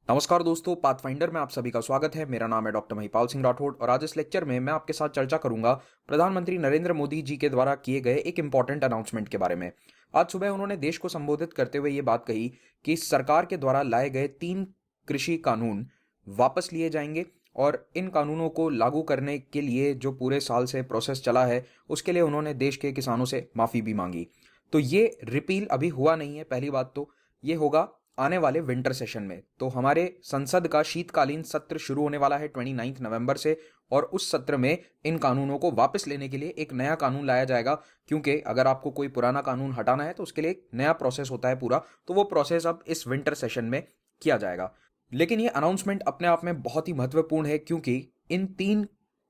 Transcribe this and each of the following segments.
नमस्कार दोस्तों, पाथफाइंडर में आप सभी का स्वागत है। मेरा नाम है डॉक्टर महिपाल सिंह राठौड़ और आज इस लेक्चर में मैं आपके साथ चर्चा करूंगा प्रधानमंत्री नरेंद्र मोदी जी के द्वारा किए गए एक इंपॉर्टेंट अनाउंसमेंट के बारे में। आज सुबह उन्होंने देश को संबोधित करते हुए ये बात कही कि सरकार के द्वारा लाए गए 3 कृषि कानून वापस लिए जाएंगे और इन कानूनों को लागू करने के लिए जो पूरे साल से प्रोसेस चला है उसके लिए उन्होंने देश के किसानों से माफ़ी भी मांगी। तो ये रिपील अभी हुआ नहीं है। पहली बात तो ये होगा आने वाले विंटर सेशन में। तो हमारे संसद का शीतकालीन सत्र शुरू होने वाला है 29 नवंबर से और उस सत्र में इन कानूनों को वापस लेने के लिए एक नया कानून लाया जाएगा, क्योंकि अगर आपको कोई पुराना कानून हटाना है तो उसके लिए एक नया प्रोसेस होता है पूरा। तो वो प्रोसेस अब इस विंटर सेशन में किया जाएगा। लेकिन ये अनाउंसमेंट अपने आप में बहुत ही महत्वपूर्ण है, क्योंकि इन 3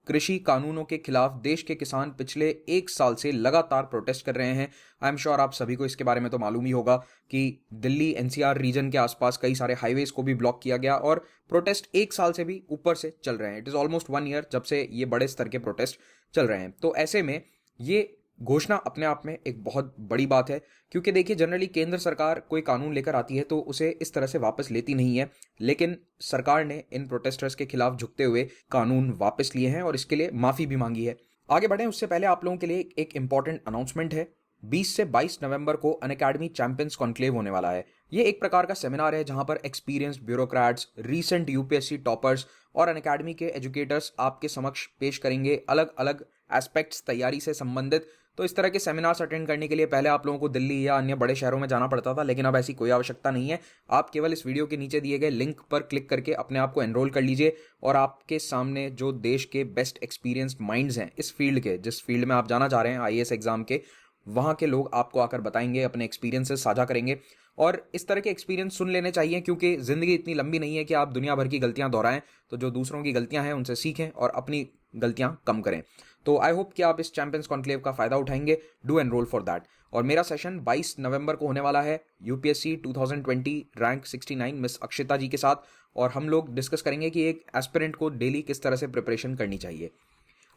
कृषि कानूनों के खिलाफ देश के किसान पिछले 1 साल से लगातार प्रोटेस्ट कर रहे हैं। आई एम श्योर आप सभी को इसके बारे में तो मालूम ही होगा कि दिल्ली एनसीआर रीजन के आसपास कई सारे हाईवेज को भी ब्लॉक किया गया और प्रोटेस्ट 1 साल से भी ऊपर से चल रहे हैं। इट इज ऑलमोस्ट 1 ईयर जब से ये बड़े स्तर के प्रोटेस्ट चल रहे हैं। तो ऐसे में ये घोषणा अपने आप में एक बहुत बड़ी बात है, क्योंकि देखिए जनरली केंद्र सरकार कोई कानून लेकर आती है तो उसे इस तरह से वापस लेती नहीं है, लेकिन सरकार ने इन प्रोटेस्टर्स के खिलाफ झुकते हुए कानून वापस लिए हैं और इसके लिए माफी भी मांगी है। आगे बढ़ें उससे पहले आप लोगों के लिए एक इंपॉर्टेंट अनाउंसमेंट है। 20 से 22 नवंबर को अनअकैडमी चैंपियंस कॉन्क्लेव होने वाला है। ये एक प्रकार का सेमिनार है जहां पर experienced bureaucrats, recent UPSC toppers और अनअकैडमी के एजुकेटर्स आपके समक्ष पेश करेंगे अलग अलग एस्पेक्ट्स तैयारी से संबंधित। तो इस तरह के सेमिनार्स अटेंड करने के लिए पहले आप लोगों को दिल्ली या अन्य बड़े शहरों में जाना पड़ता था, लेकिन अब ऐसी कोई आवश्यकता नहीं है। आप केवल इस वीडियो के नीचे दिए गए लिंक पर क्लिक करके अपने आप को एनरोल कर लीजिए और आपके सामने जो देश के बेस्ट एक्सपीरियंस्ड माइंड्स हैं इस फील्ड के, जिस फील्ड में आप जाना चाह रहे हैं आईएएस एग्जाम के, वहाँ के लोग आपको आकर बताएंगे, अपने एक्सपीरियंसेस साझा करेंगे। और इस तरह के एक्सपीरियंस सुन लेने चाहिए, क्योंकि ज़िंदगी इतनी लंबी नहीं है कि आप दुनिया भर की गलतियां दोहराएं। तो जो दूसरों की गलतियां हैं उनसे सीखें और अपनी गलतियां कम करें। तो आई होप कि आप इस चैंपियंस कॉन्क्लेव का फायदा उठाएंगे। Do enrol for that. और मेरा सेशन 22 नवंबर को होने वाला है यूपीएससी 2020 रैंक 69 मिस अक्षिता जी के साथ, और हम लोग डिस्कस करेंगे कि एक एस्पिरेंट को डेली किस तरह से प्रिपरेशन करनी चाहिए।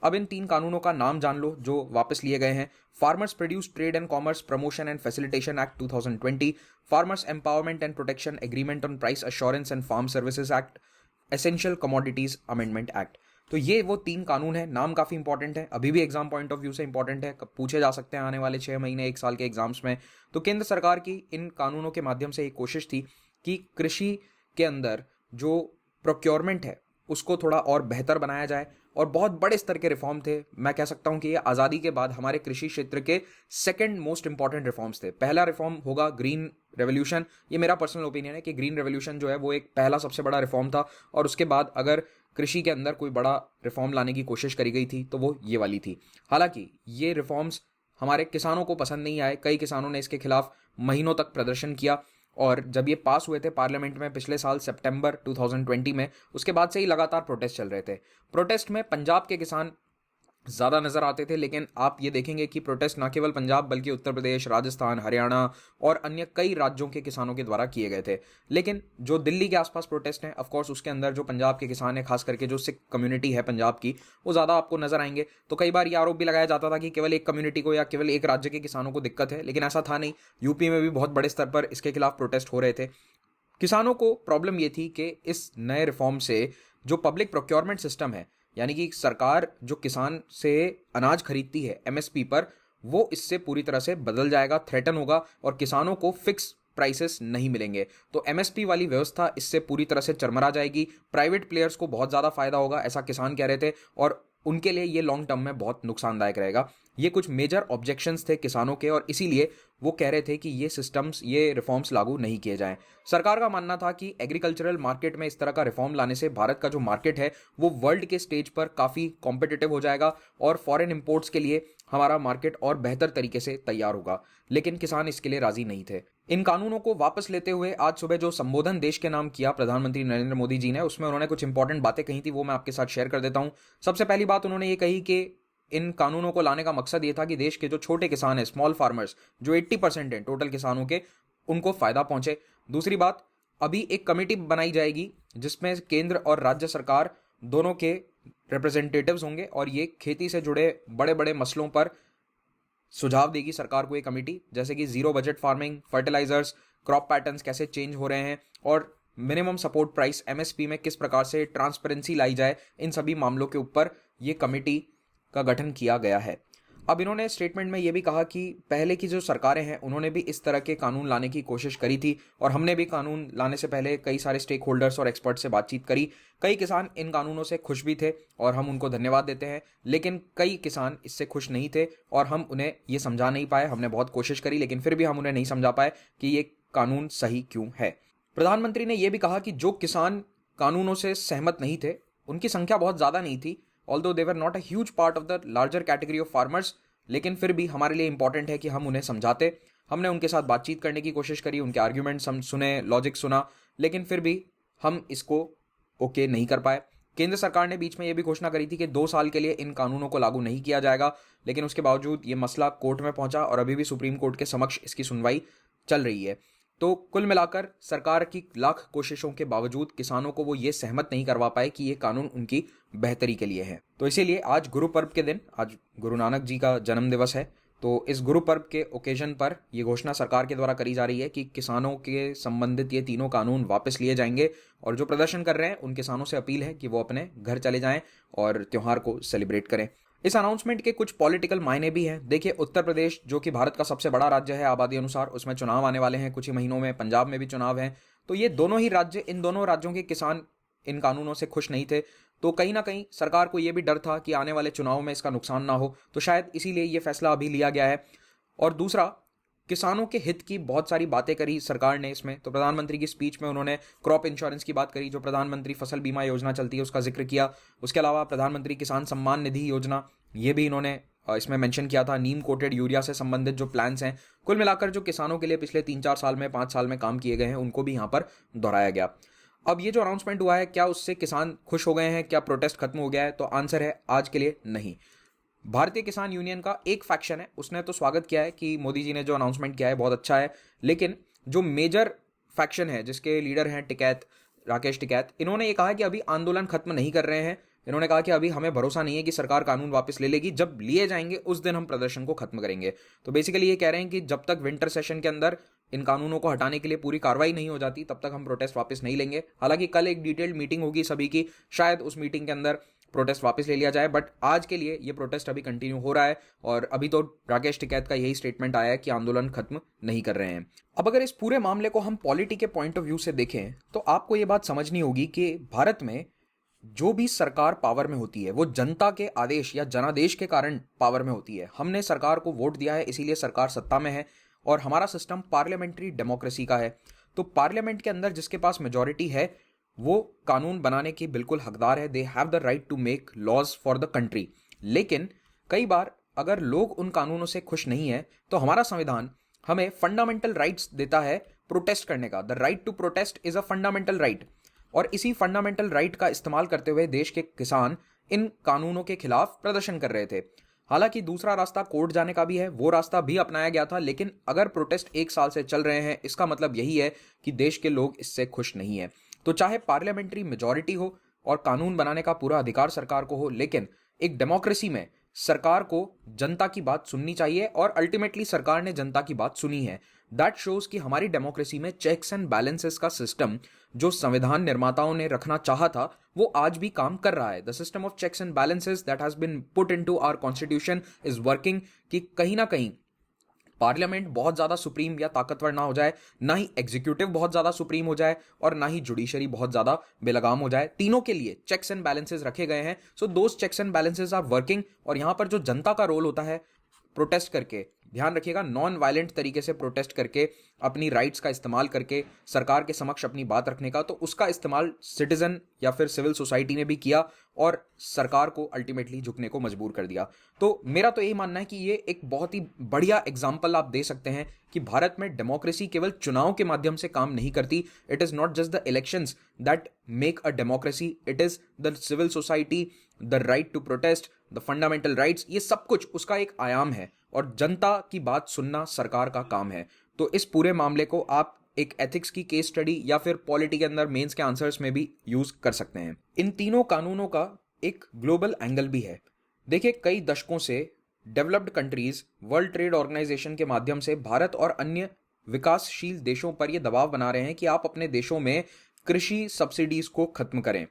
अब इन 3 कानूनों का नाम जान लो जो वापस लिए गए हैं। Farmers produce trade and commerce promotion and facilitation act 2020, farmers empowerment and protection agreement on price assurance and farm services act, essential commodities amendment act. तो ये वो 3 कानून है। नाम काफी इंपॉर्टेंट है, अभी भी एग्जाम पॉइंट ऑफ व्यू से इंपॉर्टेंट है, पूछे जा सकते हैं आने वाले 6 महीने 1 साल के एग्जाम्स में। तो केंद्र सरकार की इन कानूनों के माध्यम से एक कोशिश थी कि कृषि के अंदर जो प्रोक्योरमेंट है उसको थोड़ा और बेहतर बनाया जाए, और बहुत बड़े स्तर के रिफॉर्म थे। मैं कह सकता हूं कि ये आज़ादी के बाद हमारे कृषि क्षेत्र के सेकंड मोस्ट इंपॉर्टेंट रिफॉर्म्स थे। पहला रिफॉर्म होगा ग्रीन रेवोल्यूशन। ये मेरा पर्सनल ओपिनियन है कि ग्रीन रेवोल्यूशन जो है वो एक पहला सबसे बड़ा रिफॉर्म था, और उसके बाद अगर कृषि के अंदर कोई बड़ा रिफॉर्म लाने की कोशिश करी गई थी तो वो ये वाली थी। हालांकि ये रिफॉर्म्स हमारे किसानों को पसंद नहीं आए। कई किसानों ने इसके खिलाफ महीनों तक प्रदर्शन किया, और जब ये पास हुए थे पार्लियामेंट में पिछले साल सितंबर 2020 में, उसके बाद से ही लगातार प्रोटेस्ट चल रहे थे। प्रोटेस्ट में पंजाब के किसान ज़्यादा नज़र आते थे, लेकिन आप ये देखेंगे कि प्रोटेस्ट ना केवल पंजाब बल्कि उत्तर प्रदेश, राजस्थान, हरियाणा और अन्य कई राज्यों के किसानों के द्वारा किए गए थे। लेकिन जो दिल्ली के आसपास प्रोटेस्ट हैं, ऑफकोर्स उसके अंदर जो पंजाब के किसान हैं, खास करके जो सिख कम्युनिटी है पंजाब की, वो ज़्यादा आपको नजर आएंगे। तो कई बार ये आरोप भी लगाया जाता था कि केवल एक कम्युनिटी को या केवल एक राज्य के किसानों को दिक्कत है, लेकिन ऐसा था नहीं। यूपी में भी बहुत बड़े स्तर पर इसके खिलाफ प्रोटेस्ट हो रहे थे। किसानों को प्रॉब्लम ये थी कि इस नए रिफॉर्म से जो पब्लिक प्रोक्योरमेंट सिस्टम है, यानी कि सरकार जो किसान से अनाज खरीदती है एमएसपी पर, वो इससे पूरी तरह से बदल जाएगा, थ्रेटन होगा, और किसानों को फिक्स प्राइसेस नहीं मिलेंगे। तो एमएसपी वाली व्यवस्था इससे पूरी तरह से चरमरा जाएगी। प्राइवेट प्लेयर्स को बहुत ज़्यादा फायदा होगा, ऐसा किसान कह रहे थे, और उनके लिए ये लॉन्ग टर्म में बहुत नुकसानदायक रहेगा। ये कुछ मेजर ऑब्जेक्शंस थे किसानों के, और इसीलिए वो कह रहे थे कि ये सिस्टम्स, ये रिफॉर्म्स लागू नहीं किए जाएं। सरकार का मानना था कि एग्रीकल्चरल मार्केट में इस तरह का रिफॉर्म लाने से भारत का जो मार्केट है वो वर्ल्ड के स्टेज पर काफ़ी कॉम्पिटिटिव हो जाएगा और फॉरेन इंपोर्ट्स के लिए हमारा मार्केट और बेहतर तरीके से तैयार होगा। लेकिन किसान इसके लिए राजी नहीं थे। इन कानूनों को वापस लेते हुए आज सुबह जो संबोधन देश के नाम किया प्रधानमंत्री नरेंद्र मोदी जी ने, उसमें उन्होंने कुछ इंपॉर्टेंट बातें कही थी, वो मैं आपके साथ शेयर कर देता हूं। सबसे पहली बात उन्होंने ये कही कि इन कानूनों को लाने का मकसद ये था कि देश के जो छोटे किसान हैं, स्मॉल फार्मर्स, जो 80% हैं टोटल किसानों के, उनको फायदा पहुंचे। दूसरी बात, अभी एक कमेटी बनाई जाएगी जिसमें केंद्र और राज्य सरकार दोनों के रिप्रेजेंटेटिव्स होंगे, और ये खेती से जुड़े बड़े बड़े मसलों पर सुझाव देगी सरकार को ये कमेटी, जैसे कि zero budget farming, fertilizers, crop patterns कैसे चेंज हो रहे हैं, और मिनिमम सपोर्ट प्राइस एमएसपी में किस प्रकार से ट्रांसपेरेंसी लाई जाए, इन सभी मामलों के ऊपर ये कमेटी का गठन किया गया है। अब इन्होंने स्टेटमेंट में ये भी कहा कि पहले की जो सरकारें हैं उन्होंने भी इस तरह के कानून लाने की कोशिश करी थी और हमने भी कानून लाने से पहले कई सारे स्टेक होल्डर्स और एक्सपर्ट से बातचीत करी। कई किसान इन कानूनों से खुश भी थे और हम उनको धन्यवाद देते हैं, लेकिन कई किसान इससे खुश नहीं थे और हम उन्हें ये समझा नहीं पाए। हमने बहुत कोशिश करी लेकिन फिर भी हम उन्हें नहीं समझा पाए कि ये कानून सही क्यों है। प्रधानमंत्री ने यह भी कहा कि जो किसान कानूनों से सहमत नहीं थे उनकी संख्या बहुत ज़्यादा नहीं थी, although they were not a huge part of the larger category of farmers, लेकिन फिर भी हमारे लिए इंपॉर्टेंट है कि हम उन्हें समझाते। हमने उनके साथ बातचीत करने की कोशिश करी, उनके आर्ग्यूमेंट्स हम सुने, लॉजिक सुना, लेकिन फिर भी हम इसको ओके नहीं कर पाए। केंद्र सरकार ने बीच में यह भी घोषणा करी थी कि 2 साल के लिए इन कानूनों को लागू नहीं किया जाएगा, लेकिन उसके बावजूद ये मसला कोर्ट में पहुंचा और अभी भी सुप्रीम कोर्ट के समक्ष इसकी सुनवाई चल रही है। तो कुल मिलाकर सरकार की लाख कोशिशों के बावजूद किसानों को वो ये सहमत नहीं करवा पाए कि ये कानून उनकी बेहतरी के लिए है। तो इसीलिए आज गुरु पर्व के दिन, आज गुरु नानक जी का जन्म दिवस है, तो इस गुरु पर्व के ओकेजन पर यह घोषणा सरकार के द्वारा करी जा रही है कि किसानों के संबंधित ये तीनों कानून वापस लिए जाएंगे और जो प्रदर्शन कर रहे हैं उन किसानों से अपील है कि वो अपने घर चले जाएं और त्योहार को सेलिब्रेट करें। इस अनाउंसमेंट के कुछ पॉलिटिकल मायने भी हैं। देखिए, उत्तर प्रदेश जो कि भारत का सबसे बड़ा राज्य है आबादी अनुसार, उसमें चुनाव आने वाले हैं कुछ ही महीनों में। पंजाब में भी चुनाव हैं, तो ये दोनों ही राज्य, इन दोनों राज्यों के किसान इन कानूनों से खुश नहीं थे। तो कहीं ना कहीं सरकार को यह भी डर था कि आने वाले चुनाव में इसका नुकसान ना हो, तो शायद इसीलिए ये फैसला अभी लिया गया है। और दूसरा, किसानों के हित की बहुत सारी बातें करी सरकार ने इसमें। तो प्रधानमंत्री की स्पीच में उन्होंने क्रॉप इंश्योरेंस की बात करी, जो प्रधानमंत्री फसल बीमा योजना चलती है उसका जिक्र किया। उसके अलावा प्रधानमंत्री किसान सम्मान निधि योजना, ये भी इन्होंने इसमें मेंशन किया था। नीम कोटेड यूरिया से संबंधित जो प्लान्स हैं, कुल मिलाकर जो किसानों के लिए पिछले 3-4 साल में, 5 साल में काम किए गए हैं, उनको भी यहाँ पर दोहराया गया। अब ये जो अनाउंसमेंट हुआ है, क्या उससे किसान खुश हो गए हैं, क्या प्रोटेस्ट खत्म हो गया है? तो आंसर है आज के लिए नहीं। भारतीय किसान यूनियन का एक फैक्शन है, उसने तो स्वागत किया है कि मोदी जी ने जो अनाउंसमेंट किया है बहुत अच्छा है, लेकिन जो मेजर फैक्शन है जिसके लीडर हैं टिकैत, राकेश टिकैत, इन्होंने ये कहा कि अभी आंदोलन खत्म नहीं कर रहे हैं। इन्होंने कहा कि अभी हमें भरोसा नहीं है कि सरकार कानून वापस ले लेगी, जब लिए जाएंगे उस दिन हम प्रदर्शन को खत्म करेंगे। तो बेसिकली ये कह रहे हैं कि जब तक विंटर सेशन के अंदर इन कानूनों को हटाने के लिए पूरी कार्रवाई नहीं हो जाती तब तक हम प्रोटेस्ट वापस नहीं लेंगे। हालांकि कल एक डिटेल्ड मीटिंग होगी सभी की, शायद उस मीटिंग के अंदर प्रोटेस्ट वापस ले लिया जाए, बट आज के लिए ये प्रोटेस्ट अभी कंटिन्यू हो रहा है और अभी तो राकेश टिकैत का यही स्टेटमेंट आया है कि आंदोलन खत्म नहीं कर रहे हैं। अब अगर इस पूरे मामले को हम पॉलिटी के पॉइंट ऑफ व्यू से देखें तो आपको ये बात समझनी होगी कि भारत में जो भी सरकार पावर में होती है वो जनता के आदेश या जनादेश के कारण पावर में होती है। हमने सरकार को वोट दिया है, इसीलिए सरकार सत्ता में है और हमारा सिस्टम पार्लियामेंट्री डेमोक्रेसी का है। तो पार्लियामेंट के अंदर जिसके पास मेजॉरिटी है वो कानून बनाने की बिल्कुल हकदार है। They have the right to make laws for the country. लेकिन कई बार अगर लोग उन कानूनों से खुश नहीं है तो हमारा संविधान हमें फंडामेंटल राइट्स देता है प्रोटेस्ट करने का। The right to protest is a fundamental right, और इसी फंडामेंटल राइट का इस्तेमाल करते हुए देश के किसान इन कानूनों के खिलाफ प्रदर्शन कर रहे थे। हालांकि दूसरा रास्ता कोर्ट जाने का भी है, वो रास्ता भी अपनाया गया था, लेकिन अगर प्रोटेस्ट 1 साल से चल रहे हैं इसका मतलब यही है कि देश के लोग इससे खुश नहीं है। तो चाहे पार्लियामेंट्री मेजॉरिटी हो और कानून बनाने का पूरा अधिकार सरकार को हो, लेकिन एक डेमोक्रेसी में सरकार को जनता की बात सुननी चाहिए और अल्टीमेटली सरकार ने जनता की बात सुनी है। दैट शोज कि हमारी डेमोक्रेसी में चेक्स एंड बैलेंसेस का सिस्टम जो संविधान निर्माताओं ने रखना चाहा था वो आज भी काम कर रहा है। The system of checks and balances that has been put into our constitution is working, कि कहीं ना कहीं पार्लियामेंट बहुत ज़्यादा सुप्रीम या ताकतवर ना हो जाए, ना ही एग्जीक्यूटिव बहुत ज़्यादा सुप्रीम हो जाए और ना ही जुडिशरी बहुत ज़्यादा बेलगाम हो जाए। तीनों के लिए चेक्स एंड बैलेंसेस रखे गए हैं। So those checks and balances are working. और यहाँ पर जो जनता का रोल होता है प्रोटेस्ट करके, ध्यान रखिएगा, नॉन वायलेंट तरीके से प्रोटेस्ट करके, अपनी राइट्स का इस्तेमाल करके सरकार के समक्ष अपनी बात रखने का, तो उसका इस्तेमाल सिटीजन या फिर सिविल सोसाइटी ने भी किया और सरकार को अल्टीमेटली झुकने को मजबूर कर दिया। तो मेरा तो यही मानना है कि ये एक बहुत ही बढ़िया एग्जाम्पल आप दे सकते हैं कि भारत में डेमोक्रेसी केवल चुनाव के माध्यम से काम नहीं करती। It is not just the elections that make a democracy, it is the civil society, the right to protest, the fundamental rights, ये सब कुछ उसका एक आयाम है और जनता की बात सुनना सरकार का काम है। तो इस पूरे मामले को आप एक एथिक्स की केस स्टडी या फिर पॉलिटी के अंदर मेंस के आंसर्स में भी यूज कर सकते हैं। इन तीनों कानूनों का एक ग्लोबल एंगल भी है। देखिए, कई दशकों से developed countries world trade organization के माध्यम से भारत और अन्य विकासशील देशों पर यह दबाव बना रहे हैं कि आप अपने देशों में कृषि सब्सिडीज को खत्म करें।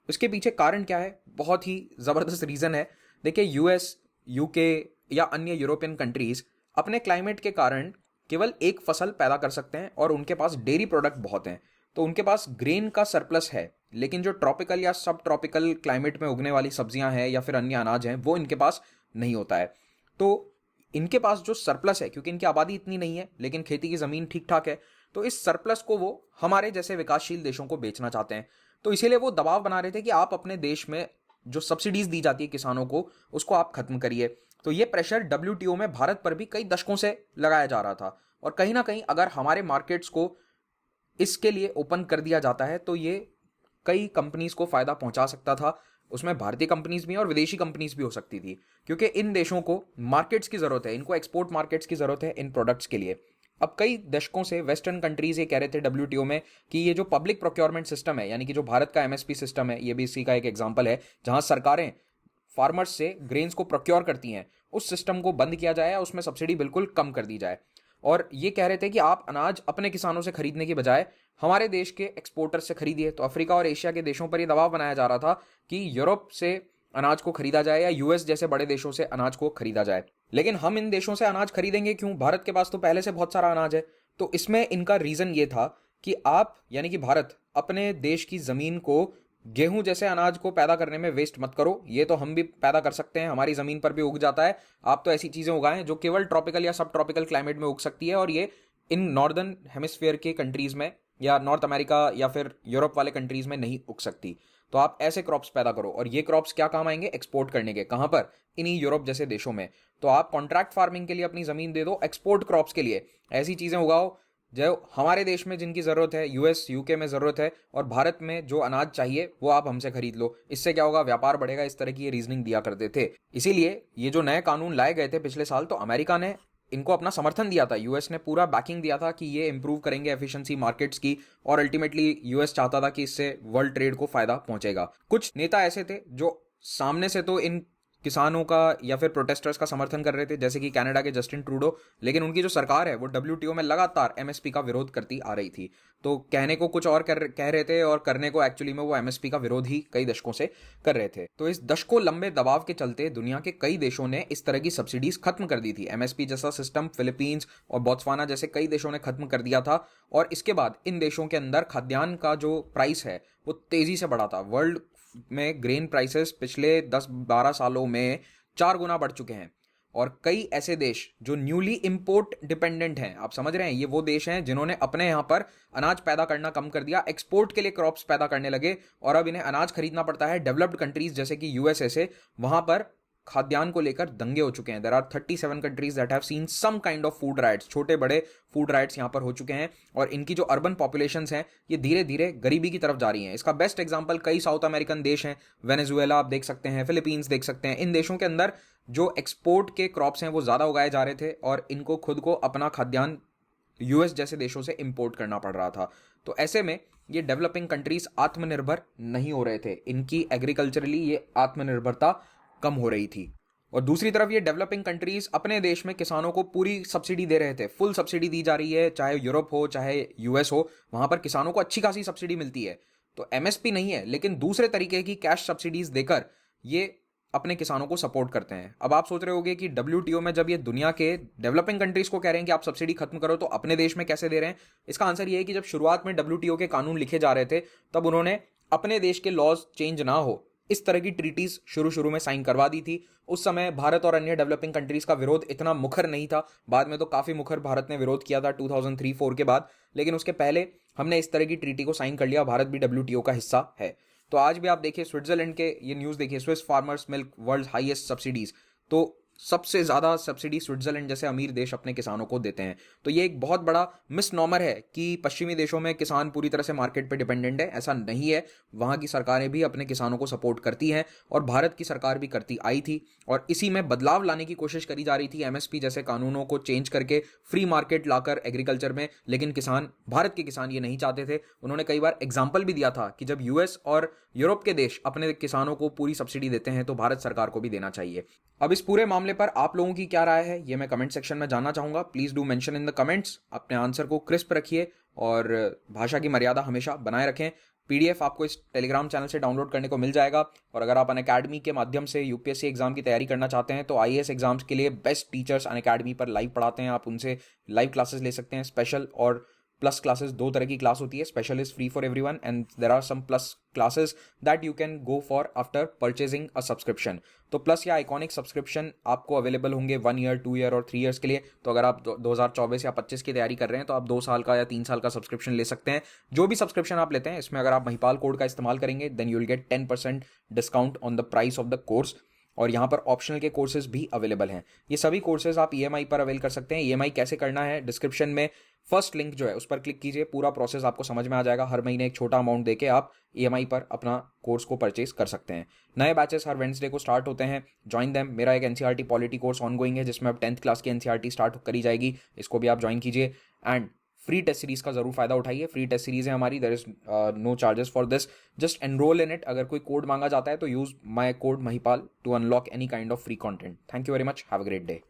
इसके पीछे कारण क्या है? बहुत ही जबरदस्त रीजन है। देखिए, यूएस, यूके या अन्य यूरोपियन कंट्रीज अपने क्लाइमेट के कारण केवल एक फसल पैदा कर सकते हैं और उनके पास डेयरी प्रोडक्ट बहुत हैं, तो उनके पास ग्रेन का सरप्लस है। लेकिन जो ट्रॉपिकल या सब ट्रॉपिकल क्लाइमेट में उगने वाली सब्जियां हैं या फिर अन्य अनाज हैं, वो इनके पास नहीं होता है। तो इनके पास जो सरप्लस है, क्योंकि इनकी आबादी इतनी नहीं है लेकिन खेती की जमीन ठीक ठाक है, तो इस सरप्लस को वो हमारे जैसे विकासशील देशों को बेचना चाहते हैं। तो इसीलिए वो दबाव बना रहे थे कि आप अपने देश में जो सब्सिडीज दी जाती है किसानों को, उसको आप खत्म करिए। तो ये प्रेशर डब्ल्यूटीओ में भारत पर भी कई दशकों से लगाया जा रहा था, और कहीं ना कहीं अगर हमारे मार्केट्स को इसके लिए ओपन कर दिया जाता है तो ये कई कंपनीज को फायदा पहुंचा सकता था। उसमें भारतीय कंपनीज भी और विदेशी कंपनीज भी हो सकती थी, क्योंकि इन देशों को मार्केट्स की जरूरत है, इनको एक्सपोर्ट मार्केट्स की जरूरत है इन प्रोडक्ट्स के लिए। अब कई दशकों से वेस्टर्न कंट्रीज ये कह रहे थे डब्ल्यूटीओ में कि ये जो पब्लिक प्रोक्योरमेंट सिस्टम है, यानी कि जो भारत का एमएसपी सिस्टम है, ये भी इसी का एक एग्जांपल है, जहां सरकारें फार्मर्स से ग्रेन्स को प्रोक्योर करती हैं, उस सिस्टम को बंद किया जाए, उसमें सब्सिडी बिल्कुल कम कर दी जाए। और ये कह रहे थे कि आप अनाज अपने किसानों से खरीदने की बजाय हमारे देश के एक्सपोर्टर से खरीदिए। तो अफ्रीका और एशिया के देशों पर यह दबाव बनाया जा रहा था कि यूरोप से अनाज को खरीदा जाए या यूएस जैसे बड़े देशों से अनाज को खरीदा जाए। लेकिन हम इन देशों से अनाज खरीदेंगे क्यों? भारत के पास तो पहले से बहुत सारा अनाज है। तो इसमें इनका रीजन ये था कि आप, यानी कि भारत, अपने देश की जमीन को गेहूं जैसे अनाज को पैदा करने में वेस्ट मत करो। ये तो हम भी पैदा कर सकते हैं, हमारी जमीन पर भी उग जाता है। आप तो ऐसी चीजें उगाएं जो केवल ट्रॉपिकल या सब ट्रॉपिकल क्लाइमेट में उग सकती है, और ये इन नॉर्दर्न हेमिस्फीयर के कंट्रीज में या नॉर्थ अमेरिका या फिर यूरोप वाले कंट्रीज में नहीं उग सकती। तो आप ऐसे क्रॉप्स पैदा करो, और ये क्रॉप्स क्या काम आएंगे? एक्सपोर्ट करने के। कहां पर? इन्हीं यूरोप जैसे देशों में। तो आप कॉन्ट्रैक्ट फार्मिंग के लिए अपनी जमीन दे दो, एक्सपोर्ट क्रॉप्स के लिए ऐसी चीजें उगाओ जो हमारे देश में जिनकी जरूरत है, यूएस यूके में जरूरत है, और भारत में जो अनाज चाहिए वो आप हमसे खरीद लो। इससे क्या होगा? व्यापार बढ़ेगा। इस तरह की ये रीजनिंग दिया करते थे। इसीलिए ये जो नए कानून लाए गए थे पिछले साल, तो अमेरिका ने इनको अपना समर्थन दिया था, यूएस ने पूरा बैकिंग दिया था कि ये इंप्रूव करेंगे एफिशिएंसी मार्केट्स की, और अल्टीमेटली यूएस चाहता था कि इससे वर्ल्ड ट्रेड को फायदा पहुंचेगा। कुछ नेता ऐसे थे जो सामने से तो इन किसानों का या फिर प्रोटेस्टर्स का समर्थन कर रहे थे, जैसे कि कनाडा के जस्टिन ट्रूडो, लेकिन उनकी जो सरकार है वो डब्ल्यूटीओ में लगातार एमएसपी का विरोध करती आ रही थी। तो कहने को कुछ और कह रहे थे, और करने को एक्चुअली में वो एमएसपी का विरोध ही कई दशकों से कर रहे थे। तो इस दशकों लंबे दबाव के चलते दुनिया के कई देशों ने इस तरह की सब्सिडीज खत्म कर दी थी। एमएसपी जैसा सिस्टम फिलीपींस और बोत्सवाना जैसे कई देशों ने खत्म कर दिया था, और इसके बाद इन देशों के अंदर खाद्यान्न का जो प्राइस है वो तेजी से बढ़ा था। वर्ल्ड में ग्रेन प्राइसेस पिछले 10-12 सालों में 4 गुना बढ़ चुके हैं, और कई ऐसे देश जो न्यूली इंपोर्ट डिपेंडेंट हैं, आप समझ रहे हैं, ये वो देश हैं जिन्होंने अपने यहां पर अनाज पैदा करना कम कर दिया, एक्सपोर्ट के लिए क्रॉप्स पैदा करने लगे, और अब इन्हें अनाज खरीदना पड़ता है डेवलप्ड कंट्रीज जैसे कि यूएसए से। वहां पर खाद्यान्न को लेकर दंगे हो चुके हैं। There are 37 countries that have seen some kind of food rights. छोटे बड़े फूड राइट्स यहां पर हो चुके हैं, और इनकी जो अर्बन पॉपुलेशंस हैं ये धीरे धीरे गरीबी की तरफ जा रही हैं। इसका बेस्ट एग्जांपल कई साउथ अमेरिकन देश हैं, वेनेजुएला आप देख सकते हैं, फिलीपींस देख सकते हैं। इन देशों के अंदर जो एक्सपोर्ट के क्रॉप्स हैं वो ज्यादा उगाए जा रहे थे, और इनको खुद को अपना खाद्यान्न यूएस जैसे देशों से इंपोर्ट करना पड़ रहा था। तो ऐसे में ये डेवलपिंग कंट्रीज आत्मनिर्भर नहीं हो रहे थे, इनकी एग्रीकल्चरली ये आत्मनिर्भरता कम हो रही थी। और दूसरी तरफ ये डेवलपिंग कंट्रीज अपने देश में किसानों को पूरी सब्सिडी दे रहे थे, फुल सब्सिडी दी जा रही है, चाहे यूरोप हो चाहे यूएस हो, वहां पर किसानों को अच्छी खासी सब्सिडी मिलती है। तो एमएसपी नहीं है, लेकिन दूसरे तरीके की कैश सब्सिडीज देकर ये अपने किसानों को सपोर्ट करते हैं। अब आप सोच रहे होंगे कि डब्ल्यूटीओ में जब ये दुनिया के डेवलपिंग कंट्रीज को कह रहे हैं कि आप सब्सिडी खत्म करो, तो अपने देश में कैसे दे रहे हैं? इसका आंसर ये है कि जब शुरुआत में डब्ल्यूटीओ के कानून लिखे जा रहे थे, तब उन्होंने अपने देश के लॉज चेंज ना हो इस तरह की ट्रीटीज शुरू में साइन करवा दी थी। उस समय भारत और अन्य डेवलपिंग कंट्रीज का विरोध इतना मुखर नहीं था, बाद में तो काफी मुखर भारत ने विरोध किया था 2003-04 के बाद, लेकिन उसके पहले हमने इस तरह की ट्रीटी को साइन कर लिया। भारत भी डब्ल्यूटीओ का हिस्सा है। तो आज भी आप देखिए स्विट्जरलैंड के ये न्यूज देखिए, Swiss farmers milk world highest subsidies, तो सबसे ज्यादा सब्सिडी स्विट्जरलैंड जैसे अमीर देश अपने किसानों को देते हैं। तो ये एक बहुत बड़ा मिसनॉमर है कि पश्चिमी देशों में किसान पूरी तरह से मार्केट पे डिपेंडेंट है, ऐसा नहीं है। वहां की सरकारें भी अपने किसानों को सपोर्ट करती हैं, और भारत की सरकार भी करती आई थी, और इसी में बदलाव लाने की कोशिश करी जा रही थी एमएसपी जैसे कानूनों को चेंज करके फ्री मार्केट लाकर एग्रीकल्चर में। लेकिन किसान, भारत के किसान ये नहीं चाहते थे। उन्होंने कई बार एग्जाम्पल भी दिया था कि जब यूएस और यूरोप के देश अपने किसानों को पूरी सब्सिडी देते हैं तो भारत सरकार को भी देना चाहिए। अब इस पूरे मामले पर आप लोगों की क्या राय है ये मैं कमेंट सेक्शन में जानना चाहूंगा। Please do mention in the comments. अपने आंसर को क्रिस्प रखिए, और भाषा की मर्यादा हमेशा बनाए रखें। पीडीएफ आपको इस टेलीग्राम चैनल से डाउनलोड करने को मिल जाएगा। और अगर आप अनअकैडमी के माध्यम से यूपीएससी एग्जाम की तैयारी करना चाहते हैं तो आईएएस एग्जाम्स के लिए बेस्ट टीचर्स अनअकैडमी पर लाइव पढ़ाते हैं, आप उनसे लाइव क्लासेस ले सकते हैं। स्पेशल और प्लस क्लासेस, दो तरह की क्लास होती है। Special is free for everyone and there are some plus classes that you can go for after purchasing a subscription. तो प्लस या आइकॉनिक सब्सक्रिप्शन आपको अवेलेबल होंगे 1 ईयर, 2 ईयर और 3 ईयर्स के लिए। तो अगर आप 2024 या 25 की तैयारी कर रहे हैं तो आप 2 साल का या 3 साल का सब्सक्रिप्शन ले सकते हैं। जो भी सब्सक्रिप्शन आप लेते हैं इसमें अगर आप महिपाल कोड का इस्तेमाल करेंगे then you will get 10% discount on the price of the course. और यहाँ पर ऑप्शनल के कोर्सेज भी अवेलेबल हैं। ये सभी कोर्सेज आप ईएमआई पर अवेल कर सकते हैं। ईएमआई कैसे करना है, डिस्क्रिप्शन में फर्स्ट लिंक जो है उस पर क्लिक कीजिए, पूरा प्रोसेस आपको समझ में आ जाएगा। हर महीने एक छोटा अमाउंट देके आप ईएमआई पर अपना कोर्स को परचेज कर सकते हैं। नए बैचेस हर वेडनेसडे को स्टार्ट होते हैं, ज्वाइन देम। मेरा एक एनसीईआरटी पॉलिटी कोर्स ऑनगोइंग है जिसमें अब 10th क्लास की एनसीईआरटी स्टार्ट करी जाएगी, इसको भी आप ज्वाइन कीजिए। एंड फ्री टेस्ट सीरीज का जरूर फायदा उठाइए। फ्री टेस्ट सीरीज है हमारी, there is no charges for this, just enrol in it. अगर कोई कोड मांगा जाता है तो use my code Mahipal to unlock any kind of free content. Thank you very much, have a great day.